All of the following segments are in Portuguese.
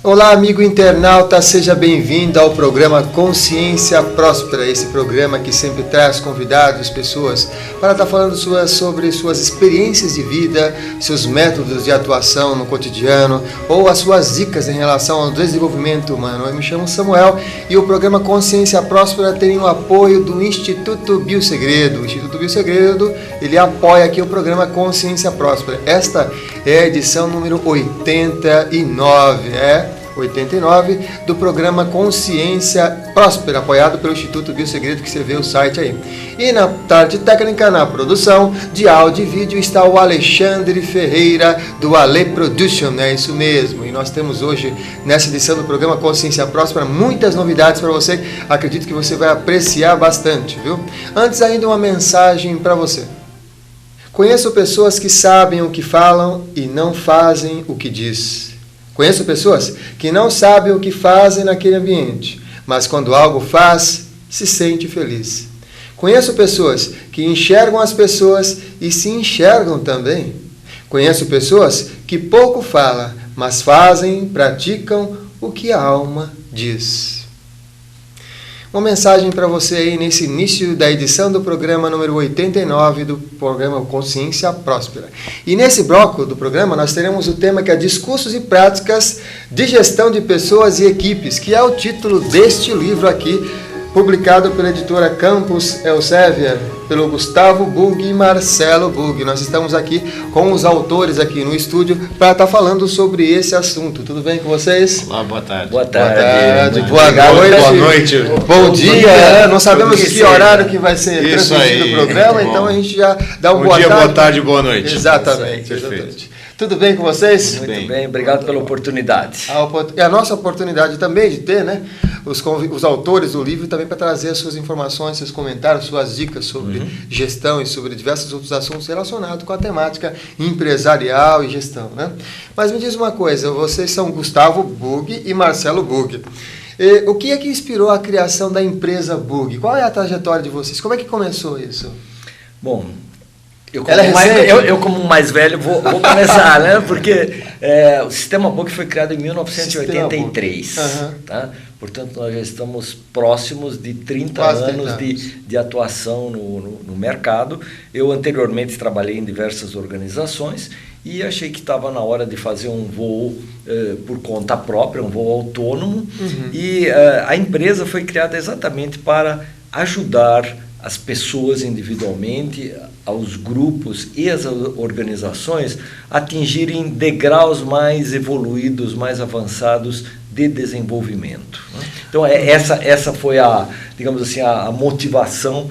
Olá, amigo internauta, seja bem-vindo ao programa Consciência Próspera, esse programa que sempre traz convidados, pessoas, para estar falando sobre suas experiências de vida, seus métodos de atuação no cotidiano ou as suas dicas em relação ao desenvolvimento humano. Eu me chamo Samuel e o programa Consciência Próspera tem o apoio do Instituto Biosegredo. O Instituto Biosegredo, ele apoia aqui o programa Consciência Próspera. Esta é a edição número 89, 89 do programa Consciência Próspera, apoiado pelo Instituto Biosegredo, que você vê o site aí. E na parte técnica, na produção de áudio e vídeo, está o Alexandre Ferreira, do Ale Production, é isso mesmo. E nós temos hoje, nessa edição do programa Consciência Próspera, muitas novidades para você. Acredito que você vai apreciar bastante, viu? Antes ainda, uma mensagem para você. Conheço pessoas que sabem o que falam e não fazem o que diz. Conheço pessoas que não sabem o que fazem naquele ambiente, mas quando algo faz, se sente feliz. Conheço pessoas que enxergam as pessoas e se enxergam também. Conheço pessoas que pouco falam, mas fazem, praticam o que a alma diz. Uma mensagem para você aí nesse início da edição do programa número 89 do programa Consciência Próspera. E nesse bloco do programa nós teremos o tema que é Discursos e Práticas de Gestão de Pessoas e Equipes, que é o título deste livro aqui, publicado pela editora Campus Elsevier, pelo Gustavo Bug e Marcelo Bug. Nós estamos aqui com os autores aqui no estúdio para estar falando sobre esse assunto. Tudo bem com vocês? Olá, boa tarde. Boa tarde. Boa noite. Bom dia. Não sabemos que horário que vai ser transmitido o programa, então a gente já dá um boa tarde. Bom dia, boa tarde, boa noite. Exatamente. Tudo bem com vocês? Muito bem, obrigado pela oportunidade. A nossa oportunidade também de ter, né, os autores do livro também para trazer as suas informações, seus comentários, suas dicas sobre gestão e sobre diversos outros assuntos relacionados com a temática empresarial e gestão, né? Mas me diz uma coisa, vocês são Gustavo Bug e Marcelo Bug. O que é que inspirou a criação da empresa Bug? Qual é a trajetória de vocês? Como é que começou isso? Bom, eu como mais velho vou começar, né? Porque o Sistema Bug foi criado em 1983, tá? Portanto, nós já estamos próximos de 30 anos de atuação no mercado. Eu anteriormente trabalhei em diversas organizações e achei que estava na hora de fazer um voo por conta própria, um voo autônomo. E a empresa foi criada exatamente para ajudar as pessoas individualmente, aos grupos e as organizações atingirem degraus mais evoluídos, mais avançados de desenvolvimento. Então, essa foi digamos assim, a motivação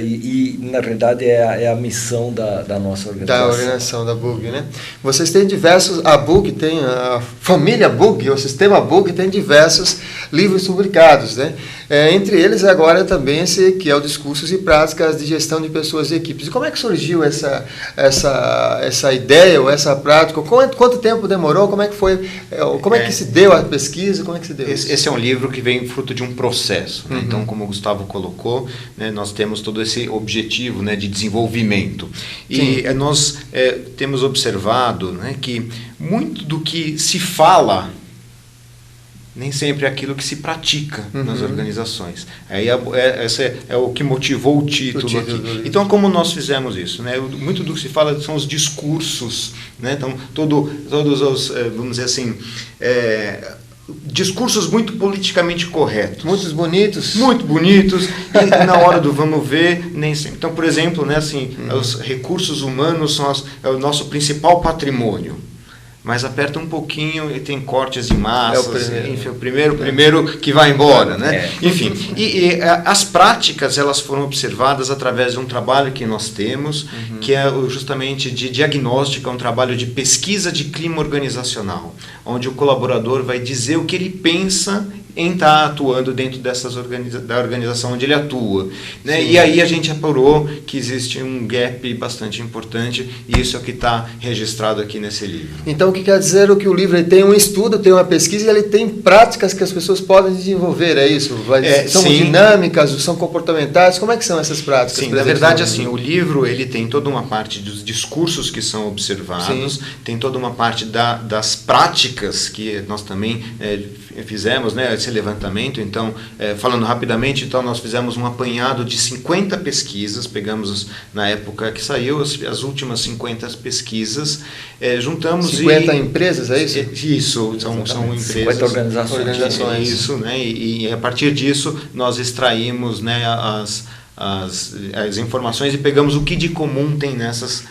e na realidade, é a missão da nossa organização. Da organização da Bug, né? Vocês têm diversos, a Bug tem, a família Bug, o sistema Bug tem diversos livros publicados, né? Entre eles agora também esse que é o Discursos e Práticas de Gestão de Pessoas e Equipes. E como é que surgiu essa ideia ou essa prática? Quanto tempo demorou? Como é que foi? Como é que se deu a pesquisa? Como é que se deu? Esse é um livro que vem fruto de um processo, né? Então, como o Gustavo colocou, né, nós temos todo esse objetivo, né, de desenvolvimento. E nós temos observado, né, que muito do que se fala nem sempre é aquilo que se pratica nas organizações. Esse é o que motivou o título aqui. Então, como nós fizemos isso? Né? Muito do que se fala são os discursos, né? Então, todos os, vamos dizer assim, discursos muito politicamente corretos. Muito bonitos, e na hora do vamos ver, nem sempre. Então, por exemplo, né, assim, os recursos humanos são é o nosso principal patrimônio. Mas aperta um pouquinho e tem cortes de massas, enfim, o primeiro que vai embora, né? Enfim, e as práticas, elas foram observadas através de um trabalho que nós temos, que é justamente de diagnóstico, é um trabalho de pesquisa de clima organizacional, onde o colaborador vai dizer o que ele pensa em estar atuando dentro da organização onde ele atua, né? E aí a gente apurou que existe um gap bastante importante, e isso é o que está registrado aqui nesse livro. Então, o que quer dizer que o livro ele tem um estudo, tem uma pesquisa e ele tem práticas que as pessoas podem desenvolver, é isso? São dinâmicas, são comportamentais, como é que são essas práticas? Sim, na verdade, assim, o livro ele tem toda uma parte dos discursos que são observados, sim, tem toda uma parte das práticas que nós também fizemos, né, esse levantamento. Então, falando rapidamente, então, nós fizemos um apanhado de 50 pesquisas, pegamos na época que saiu as últimas 50 pesquisas, juntamos 50 empresas, é isso? Isso, são empresas. 50 organizações. Isso, né, e a partir disso nós extraímos, né, as informações e pegamos o que de comum tem nessas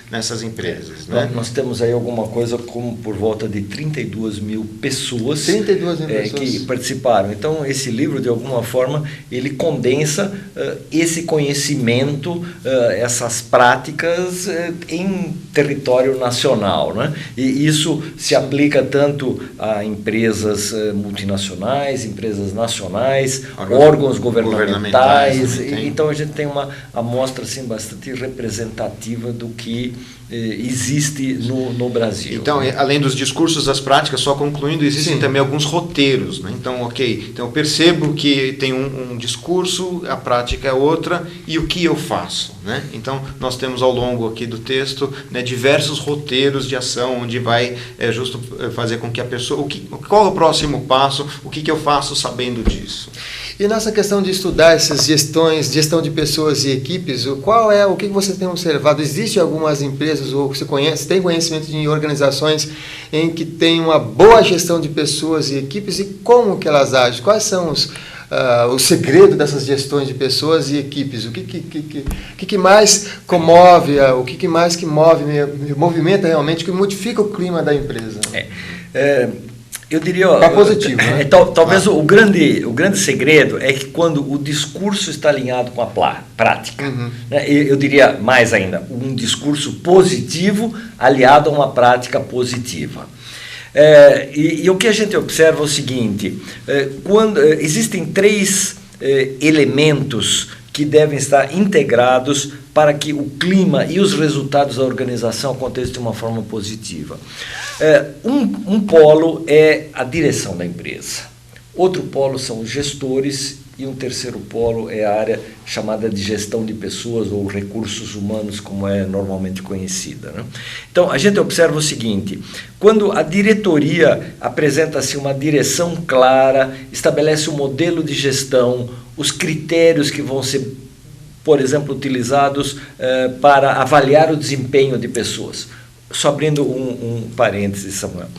empresas. Né? Nós temos aí alguma coisa como por volta de 32 mil pessoas, 32 mil pessoas que participaram. Então, esse livro, de alguma forma, ele condensa esse conhecimento, essas práticas em território nacional. Né? E isso se aplica tanto a empresas multinacionais, empresas nacionais, órgãos governamentais. Então, a gente tem uma amostra assim, bastante representativa do que existe no Brasil. Então, além dos discursos, das práticas, só concluindo, existem sim, também alguns roteiros. Né? Então, então eu percebo que tem um discurso, a prática é outra, e o que eu faço? Né? Então, nós temos ao longo aqui do texto, né, diversos roteiros de ação, onde vai justo fazer com que a pessoa... qual é o próximo passo? O que eu faço sabendo disso? E nessa questão de estudar essas gestão de pessoas e equipes, o que você tem observado? Existem algumas empresas, ou você tem conhecimento de organizações em que tem uma boa gestão de pessoas e equipes, e como que elas agem? Quais são o segredo dessas gestões de pessoas e equipes? O que mais comove, o que mais que movimenta realmente, que modifica o clima da empresa? Eu diria... positivo, né? Talvez o grande segredo é que quando o discurso está alinhado com a prática, uhum, né, eu diria mais ainda, um discurso positivo aliado a uma prática positiva. E o que a gente observa é o seguinte, quando existem 3 elementos que devem estar integrados para que o clima e os resultados da organização aconteçam de uma forma positiva. Um polo é a direção da empresa, outro polo são os gestores, e um terceiro polo é a área chamada de gestão de pessoas ou recursos humanos, como é normalmente conhecida. Né? Então, a gente observa o seguinte, quando a diretoria apresenta-se uma direção clara, estabelece um modelo de gestão, os critérios que vão ser, por exemplo, utilizados para avaliar o desempenho de pessoas. Só abrindo um parêntese, Samuel.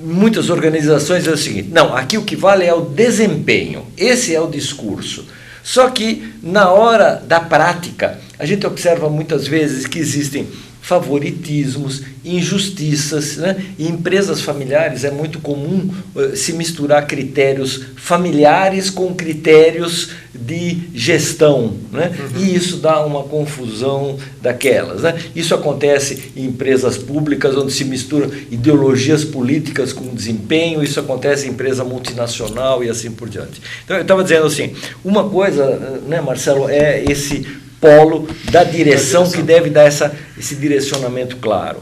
Muitas organizações dizem o seguinte, não, aqui o que vale é o desempenho, esse é o discurso. Só que na hora da prática, a gente observa muitas vezes que existem favoritismos, injustiças, né? Em empresas familiares é muito comum se misturar critérios familiares com critérios de gestão, né? Uhum. E isso dá uma confusão daquelas, né? Isso acontece em empresas públicas, onde se misturam ideologias políticas com desempenho, isso acontece em empresa multinacional e assim por diante. Então, eu estava dizendo assim, uma coisa, né, Marcelo, é esse polo da direção que deve dar esse direcionamento claro.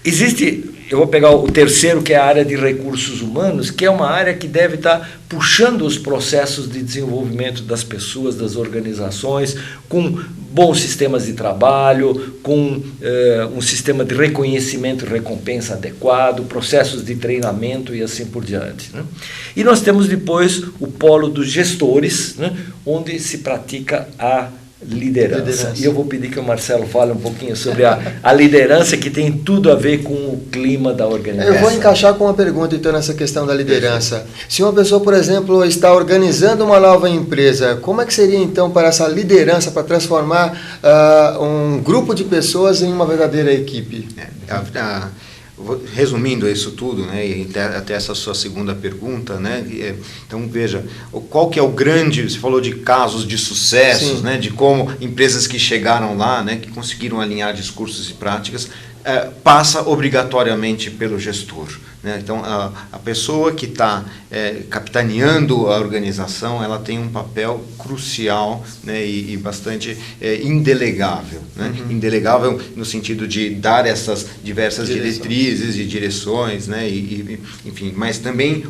Existe, eu vou pegar o terceiro, que é a área de recursos humanos, que é uma área que deve estar puxando os processos de desenvolvimento das pessoas, das organizações, com bons sistemas de trabalho, com um sistema de reconhecimento e recompensa adequado, processos de treinamento e assim por diante. Né? E nós temos depois o polo dos gestores, né, onde se pratica a liderança. E eu vou pedir que o Marcelo fale um pouquinho sobre a liderança, que tem tudo a ver com o clima da organização. Eu vou encaixar com uma pergunta, então, nessa questão da liderança. Se uma pessoa, por exemplo, está organizando uma nova empresa, como é que seria, então, para essa liderança, para transformar um grupo de pessoas em uma verdadeira equipe? Resumindo isso tudo, né, e até essa sua segunda pergunta, né, então veja, qual que é o grande, você falou de casos de sucessos, né, de como empresas que chegaram lá, né, que conseguiram alinhar discursos e práticas, passa obrigatoriamente pelo gestor, né? Então, a pessoa que está capitaneando a organização, ela tem um papel crucial, né, e bastante indelegável, né? Indelegável no sentido de dar essas diversas diretrizes e direções, né? Enfim, mas também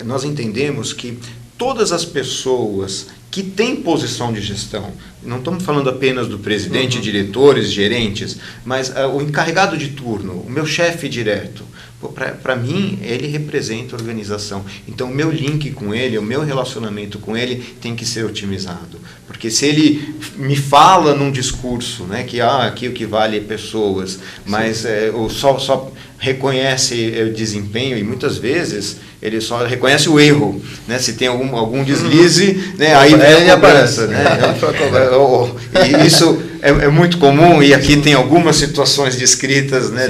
nós entendemos que todas as pessoas que têm posição de gestão, não estamos falando apenas do presidente, diretores, gerentes, mas o encarregado de turno, o meu chefe direto, para mim, ele representa a organização. Então, o meu link com ele, o meu relacionamento com ele tem que ser otimizado. Porque se ele me fala num discurso, né, que aqui o que vale é pessoas, mas só reconhece o desempenho, e muitas vezes ele só reconhece o erro, né? Se tem algum deslize, né? Aí vem a cobrança, né? E isso é muito comum, e aqui tem algumas situações descritas, né,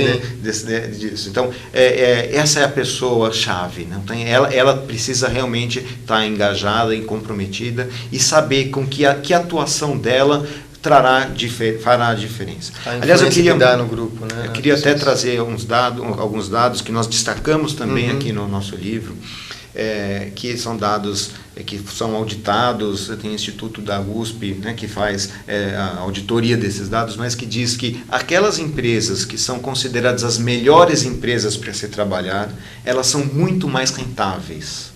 disso. Então, essa é a pessoa-chave, né? Então, ela precisa realmente estar engajada e comprometida e saber com que a atuação dela fará a diferença. Aliás, eu queria dar no grupo, né? Eu queria até trazer alguns dados que nós destacamos também aqui no nosso livro, que são dados que são auditados. Tem o Instituto da USP, né, que faz a auditoria desses dados, mas que diz que aquelas empresas que são consideradas as melhores empresas para se trabalhar, elas são muito mais rentáveis.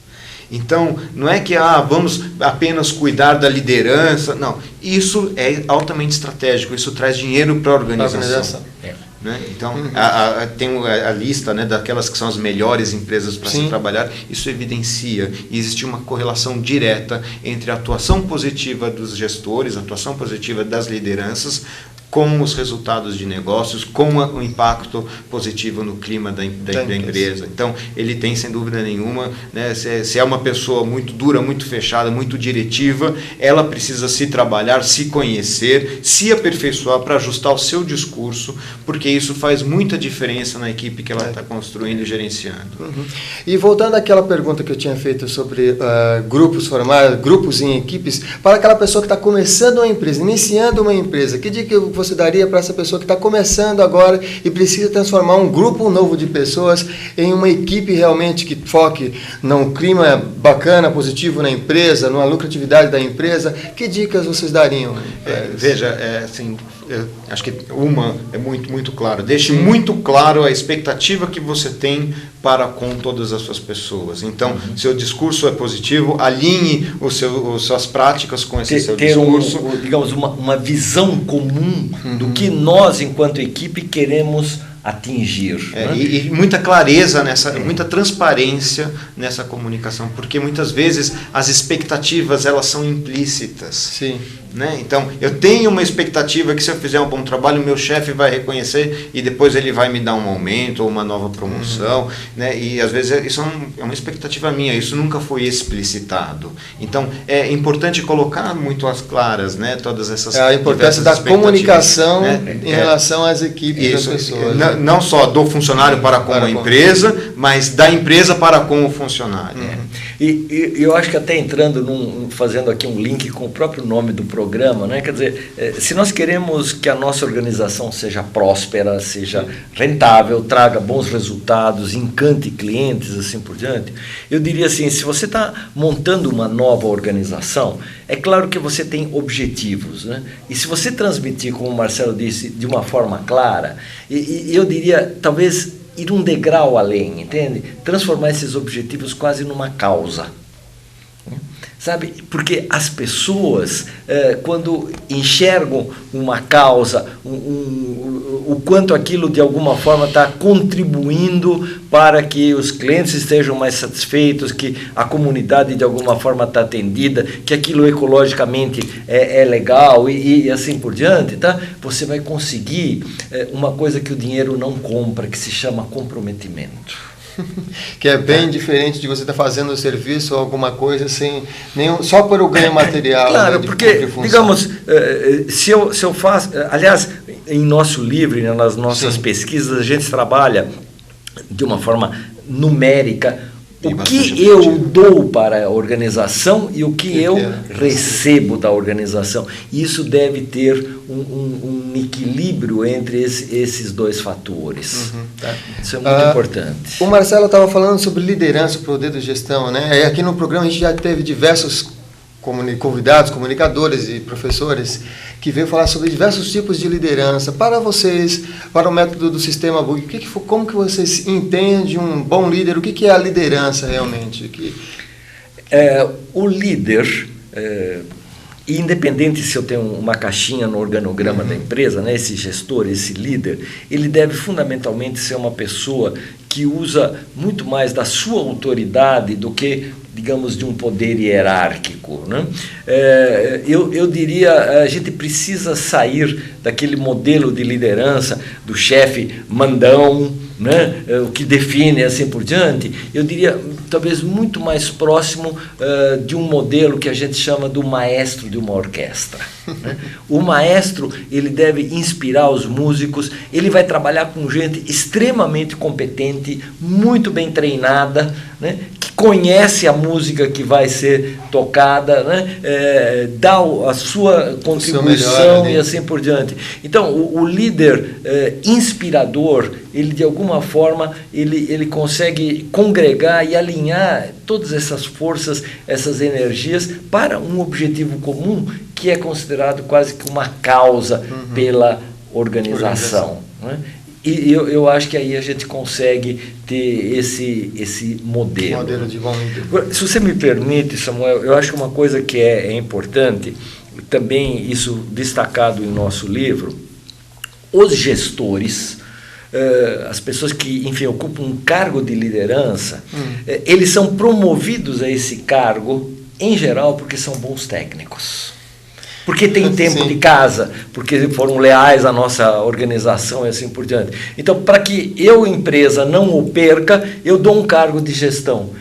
Então, não é que vamos apenas cuidar da liderança, não. Isso é altamente estratégico, isso traz dinheiro para a organização. Né? Então, tem a lista, né, daquelas que são as melhores empresas para se trabalhar, isso evidencia, e existe uma correlação direta entre a atuação positiva dos gestores, a atuação positiva das lideranças, com os resultados de negócios, com o impacto positivo no clima da empresa. Então, ele tem, sem dúvida nenhuma, né, se é uma pessoa muito dura, muito fechada, muito diretiva, ela precisa se trabalhar, se conhecer, se aperfeiçoar para ajustar o seu discurso, porque isso faz muita diferença na equipe que ela está construindo e gerenciando. E voltando àquela pergunta que eu tinha feito sobre grupos formados, grupos em equipes, para aquela pessoa que está começando uma empresa, iniciando uma empresa, que dica você daria para essa pessoa que está começando agora e precisa transformar um grupo novo de pessoas em uma equipe realmente que foque num clima bacana, positivo na empresa, numa lucratividade da empresa? Que dicas vocês dariam? Veja, assim, acho que uma é muito claro. Deixe muito claro a expectativa que você tem para com todas as suas pessoas. Então, seu discurso é positivo, alinhe suas práticas com esse seu discurso. Digamos, uma visão comum do que nós, enquanto equipe, queremos atingir. E muita clareza, muita transparência nessa comunicação, porque muitas vezes as expectativas elas são implícitas. Sim. Né? Então, eu tenho uma expectativa que se eu fizer um bom trabalho, o meu chefe vai reconhecer e depois ele vai me dar um aumento ou uma nova promoção, né? E às vezes isso é uma expectativa minha, isso nunca foi explicitado. Então, é importante colocar muito às claras, né, todas essas a importância da comunicação, né, em relação às equipes das pessoas. Não só do funcionário para com a empresa, mas da empresa para com o funcionário. E eu acho que até entrando, fazendo aqui um link com o próprio nome do programa, né? Quer dizer, se nós queremos que a nossa organização seja próspera, seja rentável, traga bons resultados, encante clientes, assim por diante, eu diria assim, se você está montando uma nova organização, é claro que você tem objetivos, né? E se você transmitir, como o Marcelo disse, de uma forma clara, eu diria, talvez ir um degrau além, entende? Transformar esses objetivos quase numa causa. Sabe? Porque as pessoas, quando enxergam uma causa, o quanto aquilo de alguma forma está contribuindo para que os clientes estejam mais satisfeitos, que a comunidade de alguma forma está atendida, que aquilo ecologicamente é legal e assim por diante, tá? Você vai conseguir uma coisa que o dinheiro não compra, que se chama comprometimento. Que é bem diferente de você estar fazendo o serviço ou alguma coisa sem nenhum, só por o ganho material. Claro, né, porque, digamos, se eu faço... Aliás, em nosso livro, nas nossas pesquisas, a gente trabalha de uma forma numérica o que eu dou para a organização e o que eu recebo da organização. Isso deve ter um equilíbrio entre esses dois fatores. Tá? Isso é muito importante. O Marcelo estava falando sobre liderança, o poder de gestão, né? E aqui no programa a gente já teve diversos convidados, comunicadores e professores que veio falar sobre diversos tipos de liderança. Para vocês, para o método do sistema Bug, como que vocês entendem um bom líder? O que é a liderança realmente? O líder, independente se eu tenho uma caixinha no organograma da empresa, né, esse gestor, esse líder, ele deve fundamentalmente ser uma pessoa que usa muito mais da sua autoridade do que, digamos, de um poder hierárquico, né? Eu diria, a gente precisa sair daquele modelo de liderança do chefe mandão, né? O que define assim por diante. Eu diria, talvez muito mais próximo de um modelo que a gente chama do maestro de uma orquestra, né? O maestro, ele deve inspirar os músicos, ele vai trabalhar com gente extremamente competente, muito bem treinada, né? Que conhece a música que vai ser tocada, né? Dá a sua contribuição e assim por diante. Então, o líder inspirador, ele de alguma forma, ele consegue congregar e alinhar todas essas forças, essas energias para um objetivo comum que é considerado quase que uma causa pela organização. Né? E eu acho que aí a gente consegue ter esse modelo. Modelo de bom líder. Se você me permite, Samuel, eu acho que uma coisa que é importante, também isso destacado em nosso livro, os gestores, as pessoas que, enfim, ocupam um cargo de liderança, eles são promovidos a esse cargo, em geral, porque são bons técnicos. Porque tem tempo de casa, porque foram leais à nossa organização e assim por diante. Então, para que eu, empresa, não o perca, eu dou um cargo de gestão.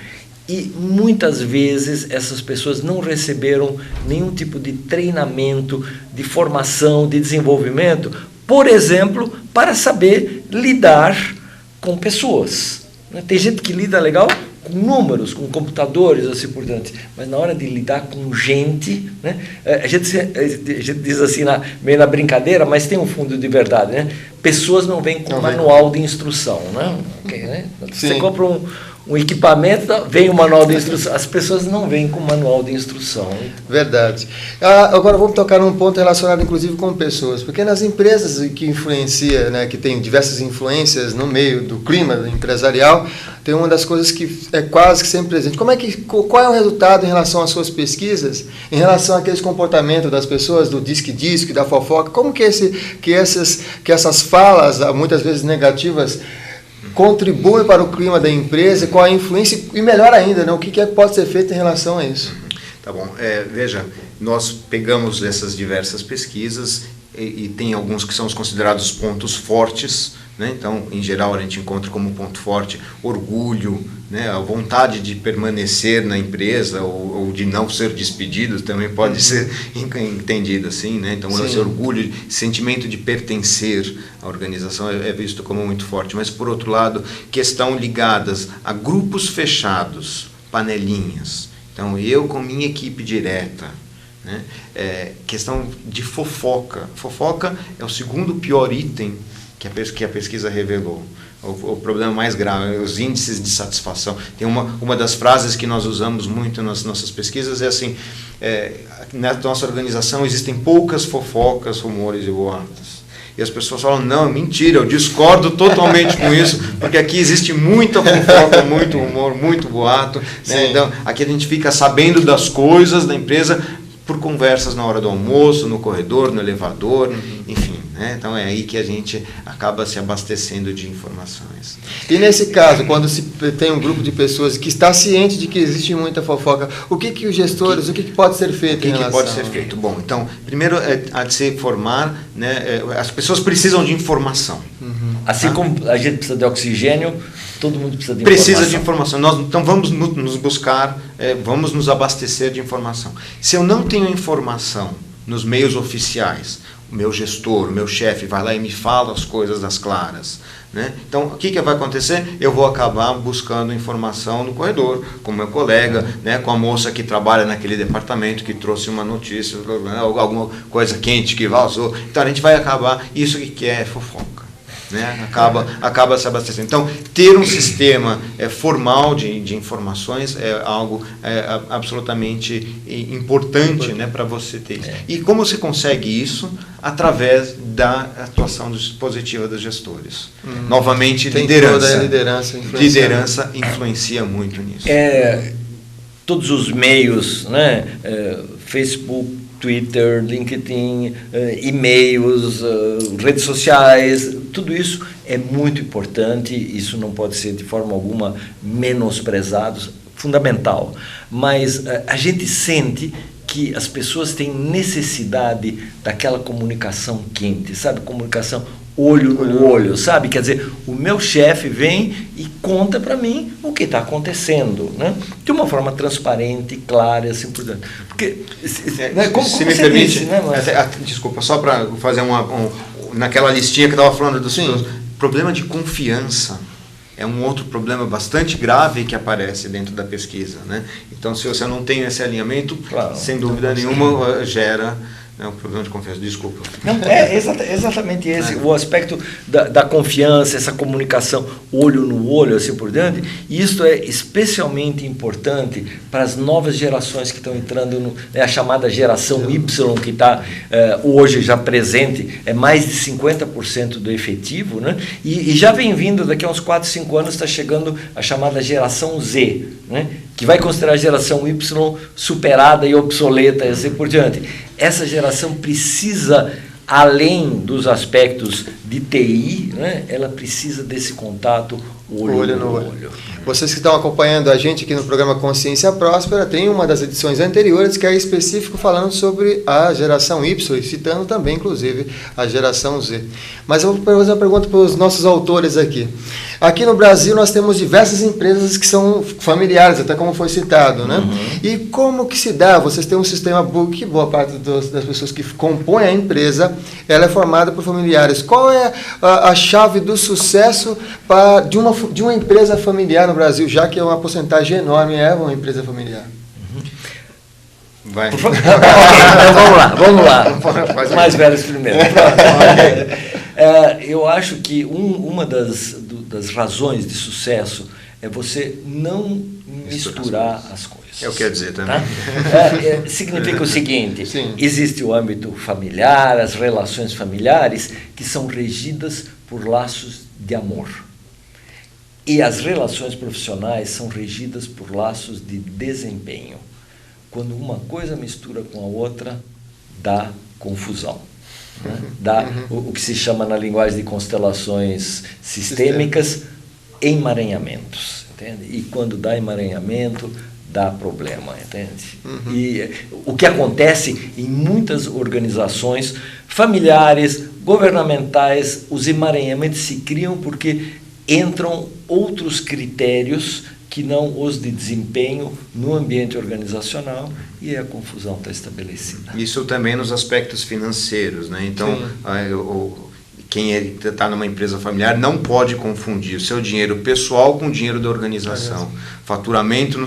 E muitas vezes essas pessoas não receberam nenhum tipo de treinamento, de formação, de desenvolvimento, por exemplo, para saber lidar com pessoas. Tem gente que lida legal com números, com computadores, assim por diante, mas na hora de lidar com gente, né, a gente diz assim, meio na brincadeira, mas tem um fundo de verdade, né? Pessoas não vêm com manual de instrução, né? Okay, né? Você compra um equipamento, vem o manual de instrução. As pessoas não vêm com manual de instrução. Verdade. Agora vamos tocar num ponto relacionado inclusive com pessoas, porque nas empresas que influencia, né, que tem diversas influências no meio do clima empresarial, tem uma das coisas que é quase que sempre presente. Qual é o resultado em relação às suas pesquisas, em relação àqueles comportamentos das pessoas, do disque-disque, da fofoca? Como que essas falas, muitas vezes negativas, contribuem para o clima da empresa, qual a influência e, melhor ainda, né, o que pode ser feito em relação a isso? Tá bom. Veja, nós pegamos essas diversas pesquisas e tem alguns que são os considerados pontos fortes, né? Então, em geral, a gente encontra como ponto forte orgulho, né? A vontade de permanecer na empresa ou de não ser despedido também pode ser entendido assim, né? Então, esse orgulho, sentimento de pertencer à organização é visto como muito forte. Mas, por outro lado, questão ligadas a grupos fechados, panelinhas. Então, eu com minha equipe direta, né? Questão de fofoca. Fofoca é o segundo pior item que a pesquisa revelou. O problema mais grave, os índices de satisfação. Tem uma das frases que nós usamos muito nas nossas pesquisas, é assim, na nossa organização existem poucas fofocas, rumores e boatos. E as pessoas falam, não, mentira, eu discordo totalmente com isso, porque aqui existe muita fofoca, muito rumor, muito boato, né? Então, aqui a gente fica sabendo das coisas da empresa por conversas na hora do almoço, no corredor, no elevador, enfim. Então é aí que a gente acaba se abastecendo de informações. E nesse caso, quando se tem um grupo de pessoas que está ciente de que existe muita fofoca, o que os gestores, o que pode ser feito em relação? O que pode ser feito? Bom, então, primeiro há de se formar, né, as pessoas precisam de informação. Assim como a gente precisa de oxigênio, todo mundo precisa de informação. Precisa de informação. Então vamos nos buscar, vamos nos abastecer de informação. Se eu não tenho informação nos meios oficiais, o meu gestor, o meu chefe vai lá e me fala as coisas às claras, né? Então, o que vai acontecer? Eu vou acabar buscando informação no corredor, com meu colega, né? Com a moça que trabalha naquele departamento, que trouxe uma notícia, alguma coisa quente que vazou. Então, a gente vai acabar, isso que é fofoca, né? Acaba se abastecendo. Então, ter um sistema formal de informações é algo absolutamente importante, né, para você ter isso. E como você consegue isso? Através da atuação positiva dos gestores. Novamente, liderança influencia muito nisso. Todos os meios, né, Facebook, Twitter, LinkedIn, e-mails, redes sociais, tudo isso é muito importante, isso não pode ser de forma alguma menosprezado, fundamental. Mas a gente sente que as pessoas têm necessidade daquela comunicação quente, sabe? Comunicação olho no olho, sabe? Quer dizer, o meu chefe vem e conta para mim o que está acontecendo, né? De uma forma transparente, clara e assim por diante. Porque, como se me permite, disse, né, desculpa, só para fazer naquela listinha que eu estava falando dos problema de confiança. É um outro problema bastante grave que aparece dentro da pesquisa, né? Então, se você não tem esse alinhamento, sem dúvida nenhuma, gera um problema de confiança. Desculpa. Não, exatamente esse, o aspecto da confiança, essa comunicação olho no olho, assim por diante. E isso é especialmente importante para as novas gerações que estão entrando, a chamada geração Y, que está hoje já presente, é mais de 50% do efetivo, né? E já vem vindo, daqui a uns 4, 5 anos, está chegando a chamada geração Z, né? Que vai considerar a geração Y superada e obsoleta, e assim por diante. Essa geração precisa, além dos aspectos de TI, né, ela precisa desse contato olho no olho. Vocês que estão acompanhando a gente aqui no programa Consciência Próspera, tem uma das edições anteriores que é específico falando sobre a geração Y, citando também, inclusive, a geração Z. Mas eu vou fazer uma pergunta para os nossos autores aqui. Aqui no Brasil nós temos diversas empresas que são familiares, até como foi citado, né? E como que se dá? Vocês têm um sistema que boa parte das pessoas que compõem a empresa, ela é formada por familiares. Qual é a chave do sucesso de uma empresa familiar no Brasil, já que é uma porcentagem enorme, é uma empresa familiar? Vai. Vamos lá. Os mais velhos primeiro. Eu acho que uma das razões de sucesso é você não misturar as coisas. Eu quero dizer também. Tá? Significa o seguinte, existe o âmbito familiar, as relações familiares que são regidas por laços de amor. E as relações profissionais são regidas por laços de desempenho. Quando uma coisa mistura com a outra, dá confusão. Né? Dá o que se chama na linguagem de constelações sistêmicas, emaranhamentos. Entende? E quando dá emaranhamento, dá problema. Entende? E o que acontece em muitas organizações familiares, governamentais, os emaranhamentos se criam porque entram outros critérios que não os de desempenho no ambiente organizacional e a confusão está estabelecida. Isso também nos aspectos financeiros, né? Então, quem está numa empresa familiar não pode confundir o seu dinheiro pessoal com o dinheiro da organização. Faturamento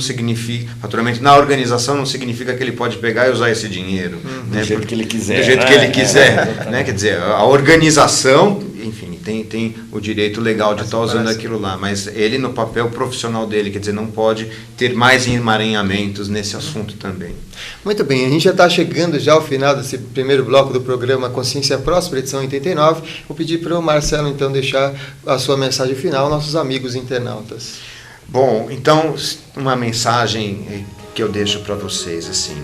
na organização não significa que ele pode pegar e usar esse dinheiro. Né? Do jeito que ele quiser. Do jeito que ele quiser. Né? Quer dizer, a organização, enfim, tem o direito legal de estar usando aquilo lá, mas ele no papel profissional dele, quer dizer, não pode ter mais emaranhamentos nesse assunto também. Muito bem, a gente já está chegando já ao final desse primeiro bloco do programa Consciência Próspera, edição 89. Vou pedir para o Marcelo, então, deixar a sua mensagem final aos nossos amigos internautas. Bom, então, uma mensagem que eu deixo para vocês, assim,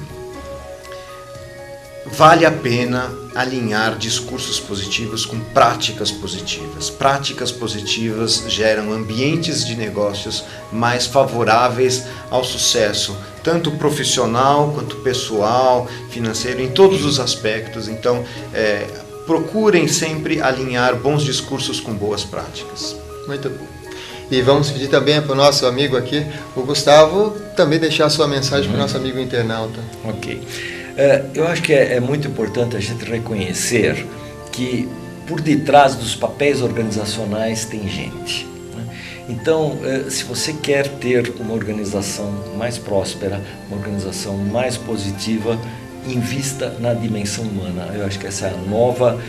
vale a pena alinhar discursos positivos com práticas positivas. Práticas positivas geram ambientes de negócios mais favoráveis ao sucesso, tanto profissional quanto pessoal, financeiro, em todos os aspectos. Então, procurem sempre alinhar bons discursos com boas práticas. Muito bom. E vamos pedir também para o nosso amigo aqui, o Gustavo, também deixar a sua mensagem para o nosso amigo internauta. Ok. Eu acho que é muito importante a gente reconhecer que por detrás dos papéis organizacionais tem gente. Então, se você quer ter uma organização mais próspera, uma organização mais positiva, invista na dimensão humana. Eu acho que essa é a nova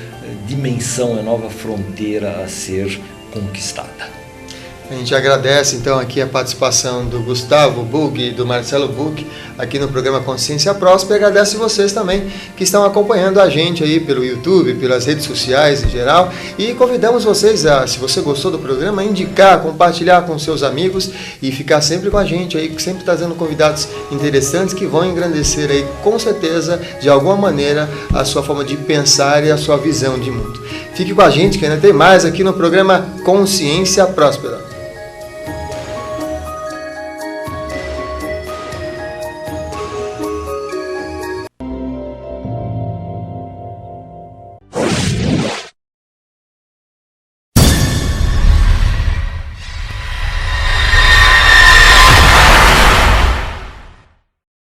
dimensão, a nova fronteira a ser conquistada. A gente agradece então aqui a participação do Gustavo Bug e do Marcelo Bug aqui no programa Consciência Próspera, e agradece vocês também que estão acompanhando a gente aí pelo YouTube, pelas redes sociais em geral, e convidamos vocês a, se você gostou do programa, indicar, compartilhar com seus amigos e ficar sempre com a gente aí, sempre trazendo convidados interessantes que vão engrandecer aí com certeza, de alguma maneira, a sua forma de pensar e a sua visão de mundo. Fique com a gente que ainda tem mais aqui no programa Consciência Próspera.